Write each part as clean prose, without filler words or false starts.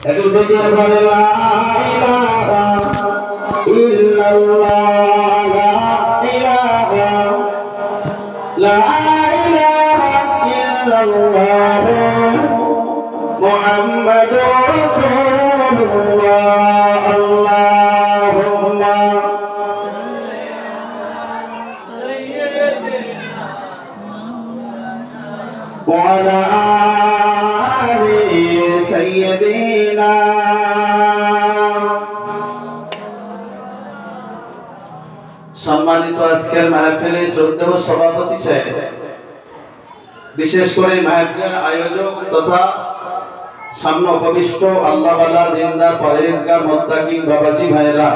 একটু যদি বলে লা ইলাহা ইল্লাল্লাহ, লা ইলাহা ইল্লাল্লাহ মুহাম্মাদুর রাসূলুল্লাহ। আল্লাহুম্মা ওয়া আলা আলি সাইয়্যিদিনা। সম্মানিত আজকের মাহফিলে শ্রদ্ধেয় সভাপতি সাহেব, বিশেষ করে মাহফিলের আয়োজক তথা সামনে উপবিষ্ট আল্লাহওয়ালা দিনদার পরহেজগার মুত্তাকিন বাবাজি ভাইরা,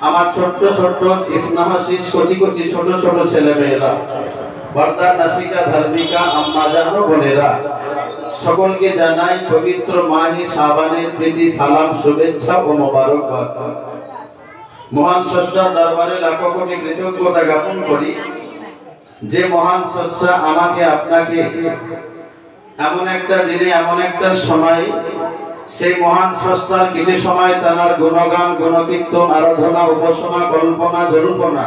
আমার ছোট্ট ছোট্ট স্নেহাশীষ কচি কচি ছোট ছোট ছেলে মেয়েরা, পর্দার নাসিকা ধার্মিকা আম্মা জান ও বোনেরা, সকলকে জানাই পবিত্র মাহে শাবানের প্রীতি সালাম, শুভেচ্ছা ও মোবারকবাদ। মহান স্রষ্টার দরবারে লাখো কোটি কৃতজ্ঞতা জ্ঞাপন করি যে মহান স্রষ্টা আমাকে আপনাকে এমন একটা দিনে এমন একটা সময়, সেই মহান স্রষ্টার কিছু সময় তার গুণগান গুণকীর্তন আরাধনা উপাসনা কল্পনা জল্পনা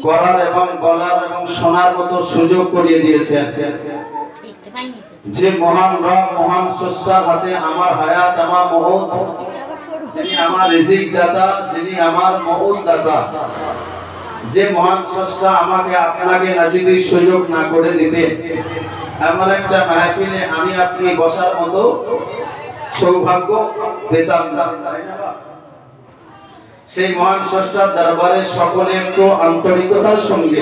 করার এবং বলার এবং শোনার মতো সুযোগ করিয়ে দিয়েছেন। যে মহান রব মহান স্রষ্টার হাতে আমার হায়াত, আমার মউত, যিনি আমার রিজিক দাতা, যিনি আমার মউত দাতা, যে মহান স্রষ্টা আমাকে আপনাকে না যদি সুযোগ না করে দিতেন, এমন একটা মাহফিলে আমি আপনি বসার মতো সৌভাগ্য পেতাম না। সেই মহান স্রষ্টার দরবারে সকলে একটু আন্তরিকতার সঙ্গে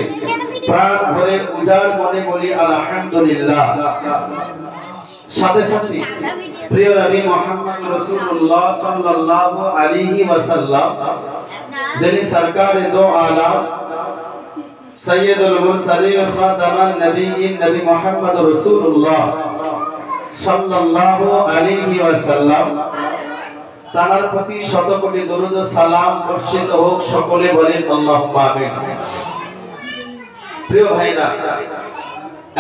প্রাণ ভরে উজাড় মনে বলি আলহামদুলিল্লাহ। সাথে সাথে প্রিয় নবী মুহাম্মদ রাসূলুল্লাহ সাল্লাল্লাহু আলাইহি ওয়াসাল্লাম, যিনি সরকারে দো আলাম সাইয়্যিদুল মুরসালিন খাতামান নবিয়্যিন নবী মুহাম্মদ রাসূলুল্লাহ সাল্লাল্লাহু আলাইহি ওয়াসাল্লাম, তার প্রতি শত কোটি দরুদ ও সালাম বর্ষিত হোক। সকলে বলেন আল্লাহুম্মা আমিন। প্রিয় ভাইরা,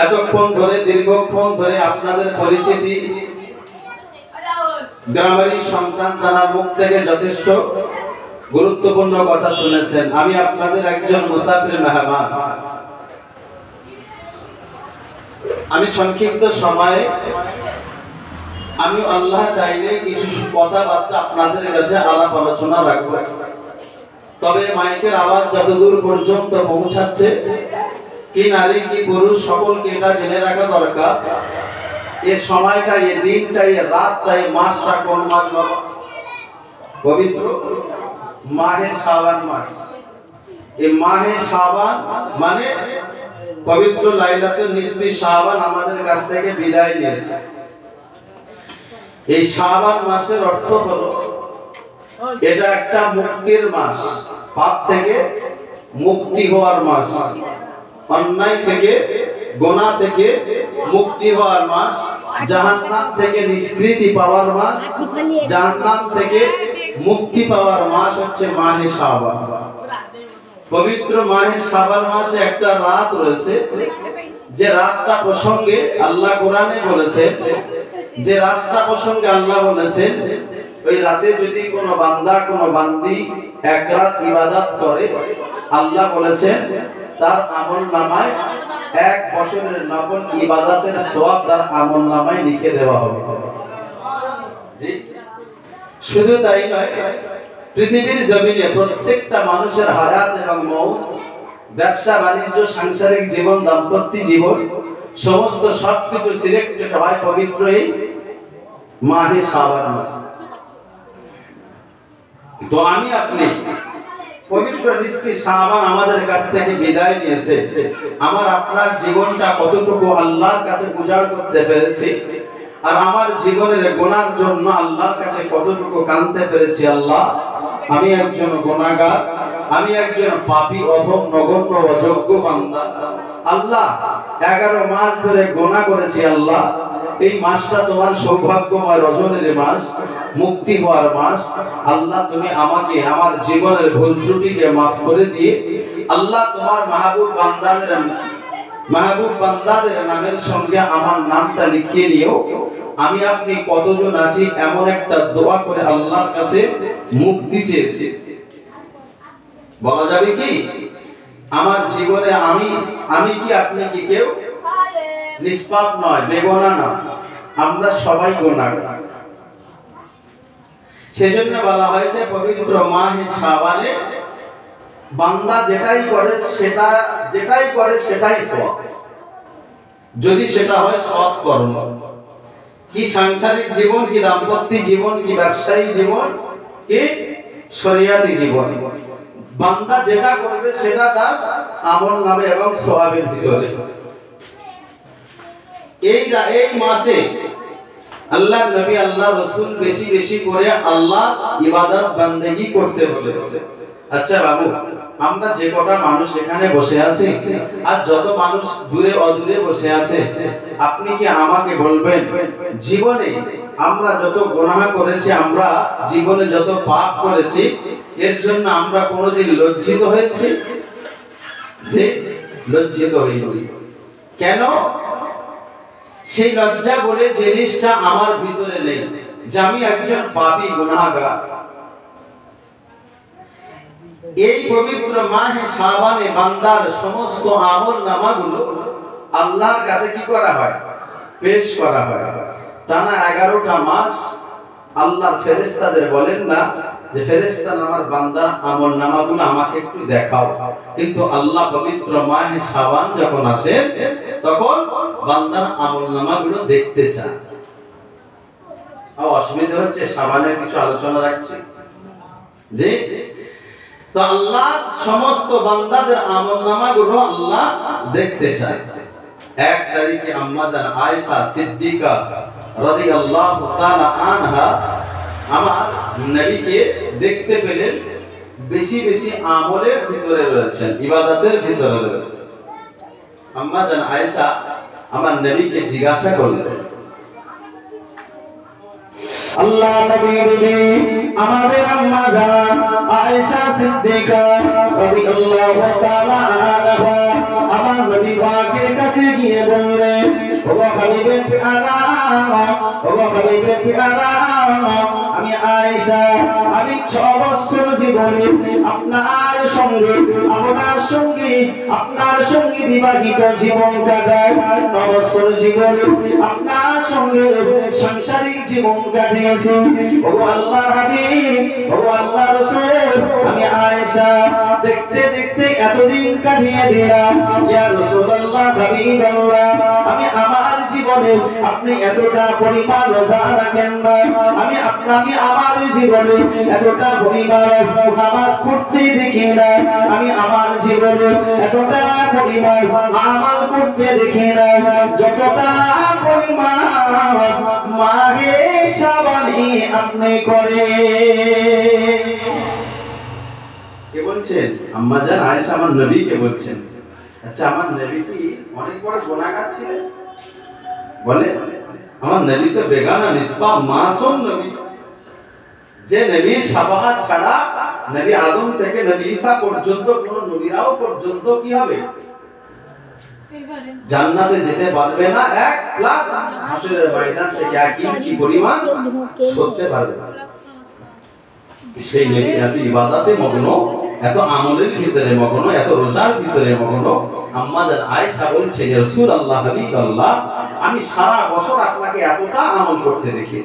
এতক্ষণ ধরে দীর্ঘক্ষণ ধরে আপনাদের পরিচিতি, গ্রামেরই সন্তান তার মুখ থেকে যথেষ্ট গুরুত্বপূর্ণ কথা শুনেছেন। আমি আপনাদের একজন মুসাফির মেহমান। আমি সংক্ষিপ্ত সময়ে আমি আল্লাহ চাইলে কিছু কথাবার্তা আপনাদের কাছে আলাপ আলোচনা রাখবো। তবে মাইকের আওয়াজ যতদূর পর্যন্ত পৌঁছাচ্ছে, কি নারী কি পুরুষ সকলকে এটা জেনে রাখা দরকার, এই সময়টা, এই দিনটা, এই রাতটা, এই মাসটা কোন মাস? পবিত্র মাহে শাবান মাস। এই মাহে শাবান মানে পবিত্র লাইলাতুন নিসফি শাবান আমাদের কাছ থেকে বিদায় নিয়েছে। এই শাবান মাসের অর্থ হলো এটা একটা মুক্তির মাস, পাপ থেকে মুক্তি হওয়ার মাস, অন্যায় থেকে গুনাহ থেকে মুক্তি হওয়ার মাস, জাহান্নাম থেকে নিষ্কৃতি পাওয়ার মাস, জাহান্নাম থেকে মুক্তি পাওয়ার মাস হচ্ছে মাহে শাবান। পবিত্র মাহে শাবান মাসে একটা রাত রয়েছে, যে রাতটা প্রসঙ্গে আল্লাহ কোরআনে বলেছেন, যে রাতটা প্রসঙ্গে আল্লাহ বলেছেন, ওই রাতে যদি কোনো বান্দা কোনো বান্দি এক রাত ইবাদত করে, আল্লাহ বলেছেন তার আমলনামায় 1 বছরের নফল ইবাদতের সওয়াব তার আমলনামায় লিখে দেওয়া হবে। জি, শুধু তাই নয়, পৃথিবীর জমিনে প্রত্যেকটা মানুষের হায়াত এবং মওত, ব্যবসা বাণিজ্য, সাংসারিক জীবন, দাম্পত্য জীবন, সমস্ত সবকিছু সিলেক্টেড হয় পবিত্র এই মাহে শাবান মাসে। তো আমি আপনি পবিত্র নিসফি শাবান আমাদের কাছ থেকে বিদায় নিয়েছে, আমার আপনার জীবনটা কতটুকু আল্লাহর কাছে উজাড় করতে পেরেছি, আর আমার জীবনের গুনার জন্য আল্লাহর কাছে কতটুকু কাঁদতে পেরেছি। আল্লাহ, আমি একজন গুনাহগার, আমি একজন পাপী, অধম, নগণ্য, অযোগ্য বান্দা। আল্লাহ, 11 মাস ধরে গুনাহ করেছি। আল্লাহ, এই মাসটা তোমার সৌভাগ্যময় রজনীর মাস, মুক্তি হওয়ার মাস। আল্লাহ, তুমি আমাকে আমার জীবনের ভুল ত্রুটিকে মাফ করে দিয়ে আল্লাহ তোমার মাহবুব বান্দাদের নামের সঙ্গে আমার নামটা লিখিয়ে নিও। আমি আপনি কতজন আছি এমন একটা দোয়া করে আল্লাহর কাছে মুক্তি চেয়েছি। বলা যাবে কি আমার জীবনে আমি কি আপনি কি কেউ নিষ্পাপ নয়, বেগুনাহ নয়, আমরা সবাই গুনাহগার। সেজন্য বলা হয়েছে পবিত্র মাহে শাবানে বান্দা যেটাই করে সেটাই সওয়াব, যদি সেটা হয় সৎ কর্ম। কি সাংসারিক জীবন, কি দাম্পত্য জীবন, কি ব্যবসায়ী জীবন, কি শরিয়াতি জীবন, বান্দা যেটা করবে সেটা তার আমল নামে এবং সওয়াবের ভিতরে। এই মাসে আল্লাহ নবী আল্লাহ রাসূল বেশি বেশি করে আল্লাহ ইবাদত বান্দেগী করতে বলেছে। আচ্ছা বাবু, আমরা যে কটা মানুষ এখানে বসে আছি আর যত মানুষ দূরে অদূরে বসে আছে, আপনি কি আমাকে বলবেন জীবনে আমরা যত গুনাহ করেছি, আমরা জীবনে যত পাপ করেছি, এর জন্য আমরা কোনোদিন লজ্জিত হয়েছি? যে লজ্জিত হইনি কেন? সেই লজ্জা বলে জিনিসটা আমার ভিতরে নেই যে আমি একজন পাপী গুনাহগার। এই পবিত্র মাহে শাবানে বান্দার সমস্ত আমল নামাগুলো আল্লাহর কাছে কি করা হয়? পেশ করা হয়। টানা 11টা মাস আল্লাহর ফেরেশতাদের বলেন না যে ফেরেশতারা আমার বান্দার আমল নামাগুলো আমাকে একটু দেখাও, কিন্তু আল্লাহ পবিত্র মাহে শাবান যখন আসে তখন বান্দার আমল নামাগুলো দেখতে চান। অসুবিধা হচ্ছে শাবানের কিছু আলোচনা রাখছি যে তো আল্লাহ সমস্ত বান্দাদের আমলনামাগুলো আল্লাহ দেখতে চায়। 1 তারিখে আম্মা জান আয়েশা সিদ্দিকা রাদিয়াল্লাহু তাআলা আনহা আমার নবীকে দেখতে পেলেন বেশি বেশি আমলের ভিতরে রয়েছেন, ইবাদতের ভিতরে রয়েছেন। আম্মা জান আয়েশা আমার নবীকে জিজ্ঞাসা করলেন, আল্লাহ নবীর আমাদের আম্মা জান আয়েশা সিদ্দিকা রাদিয়াল্লাহু তাআলা আনহা আমার নবী পাকের কাছে গিয়ে বললেন, ও হাবিবে প্যারা, ও হাবিবে প্যারা, আমি আয়েশা আমি 6 বছর জীবনে আপনার সঙ্গে বিবাহিত জীবন কাটাই, 9 বছর জীবনে আপনার সঙ্গে সাংসারিক জীবন কাটিয়েছি। ও আল্লাহর হাবিব, ও আল্লাহর রাসূল, আমি আয়েশা দেখতে দেখতে এতদিন কাটিয়ে দিলাম। ইয়া রাসূলুল্লাহ, হাবিবাল্লাহ, আমি আমার জীবনে আপনি এতটা পরিমাণ রোজা রাখেন না, আমি আমার জীবনে এতটা পরিমাণ নামাজ পড়তে দেখি না, আমি আমার জীবনে এতটা পরিমাণ আমল করতে দেখি না যতটা পরিমাণ মাহে শাবানে আপনি করে। কে বলছেন? আম্মা জান আয়েশা আমার নবীকে বলছেন। আচ্ছা, আমার নবী কি অনেক বড় গুনাহগার ছিলেন? বলে আমার নবী তো বেগানা নিষ্পাপ মাসুম নবী, যে নবী শাবাহাত ছাড়া নবী আদম থেকে নবী ঈসা পর্যন্ত কোন নবীরাও পর্যন্ত কি হবে? জান্নাতে যেতে পারবে না। 1 প্লাস হাসরের ময়দান থেকে 1 ইঞ্চি পরিমাণ সরতে পারবে না। সেই নবী এত ইবাদতে মগ্ন, এত আমলের ভিতরে মগ্ন, এত রোজার ভিতরে মগ্ন। আম্মা জান আয়েশা বলছে, ইয়া রাসূলুল্লাহ, হাবিবাল্লাহ, আমি সারা বছর আপনাকে এতটা আমল করতে দেখি।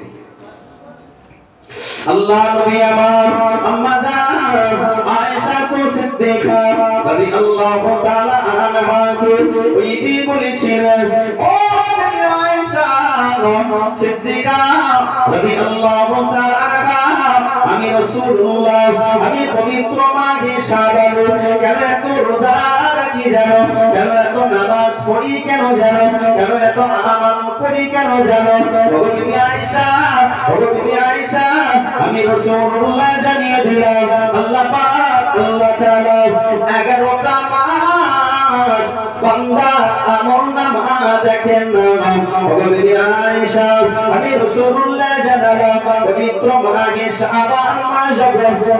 আল্লাহ নবী আমার আম্মা জান আয়েশা সিদ্দিকা রাদিয়াল্লাহু তাআলা আনহাকে ওই দিন বলেছিলেন, ও আয়েশা সিদ্দিকা রাদিয়াল্লাহু তাআলা আনহা, আমি রাসূলুল্লাহ আমি পবিত্র মাহে শাবানে কেন এত রোজা রাখি জানো, কেন এত নামাজ পড়ি কেন জানো, কেন এত আমল করি কেন জানো? ও বিবি আয়েশা, ও বিবি আয়েশা, আমি রাসূলুল্লাহ জানিয়ে দিলাম আল্লাহ পাক আল্লাহ তাআলা 11টা মাস বান্দা আমলনামা দেখেন না। ওগো বিবি আয়েশা, আমি রাসূলুল্লাহ জানালাম পবিত্র মাহে শাবান মাস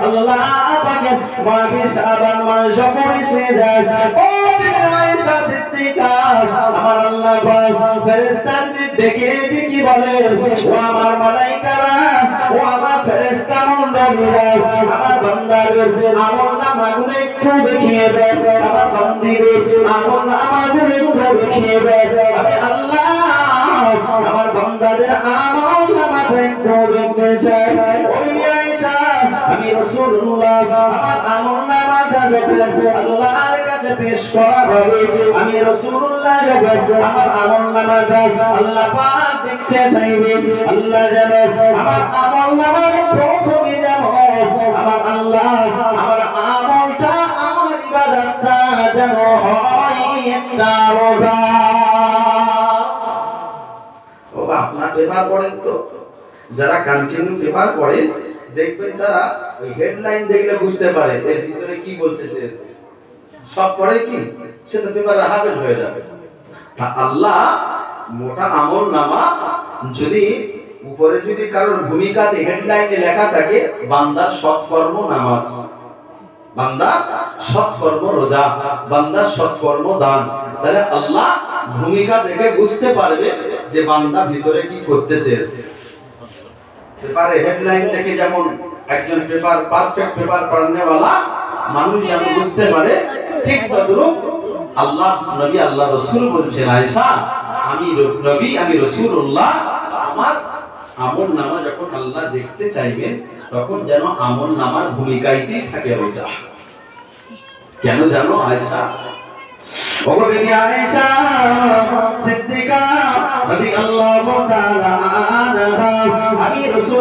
আল্লাহ পাকের মাহে শাবান মাস পড়েছে যায়। ও বিবি আয়েশা সিদ্দিকা, আমার আল্লাহ পাক ফেরেশতাদের ডেকে ডেকে বলে, ও আমার মালায়েকারা, ও আমার ফেরেশতা মণ্ডলীরা, আমার বান্দাদের আমলনামাগুলো একটু দেখিয়ে দাও, আমার বান্দিদের আমলনামাগুলো একটু দেখিয়ে দাও। আমি আল্লাহ আমার বান্দাদের আমলনামাটা একটু দেখতে চাই। ওই আয়েশা, আমি রাসূলুল্লাহ আমার আমলনামাটা যখন আল্লাহর কাছে পেশ করা হবে, আমি রাসূলুল্লাহ যখন আমার আমলনামাটা আল্লাহ পাক দেখতে চাইবে, আল্লাহ যেন আমার আমলনামার প্রথমে যেন আমার আল্লাহ আমার আমলটা আমার ইবাদতটা যেন হয় একটা রোজা। ও আপনার পেপার পড়েন তো, যারা কন্টিনিউ পেপার পড়েন দেখবেন তারা ওই হেডলাইন দেখলে বুঝতে পারে এর ভিতরে কি বলতে চেয়েছে। সব পড়ে কি সে তো পেপারে হাফেজ হয়ে যাবে। আল্লাহ মোটা আমলনামা যদি উপরে যদি কারোর ভূমিকাতে হেডলাইনে লেখা থাকে বান্দার সৎকর্ম নামাজ, বান্দার সৎকর্ম রোজা, বান্দার সৎকর্ম দান, তাহলে আল্লাহ ভূমিকা দেখে বুঝতে পারবে যে বান্দা ভিতরে কি করতে চেয়েছে। পেপারে হেডলাইন দেখে যেমন একজন পেপার পারফেক্ট পেপার পড়নেওয়ালা মানুষ যেন বুঝতে পারে, ঠিক তদ্রূপ আল্লাহ নবী আল্লাহ রাসূল বলছেন, আয়েশা আমি নবী আমি রাসূলুল্লাহ আমার আমলনামা যখন আল্লাহ দেখতে চাইবেন তখন যেন আমলনামার ভূমিকাতেই থাকে রোজা। কেন জানো আয়েশা? ওগো বিবি আয়েশা সিদ্দিকা রাদিয়াল্লাহু তাআলা আনহা, আমি রাসূল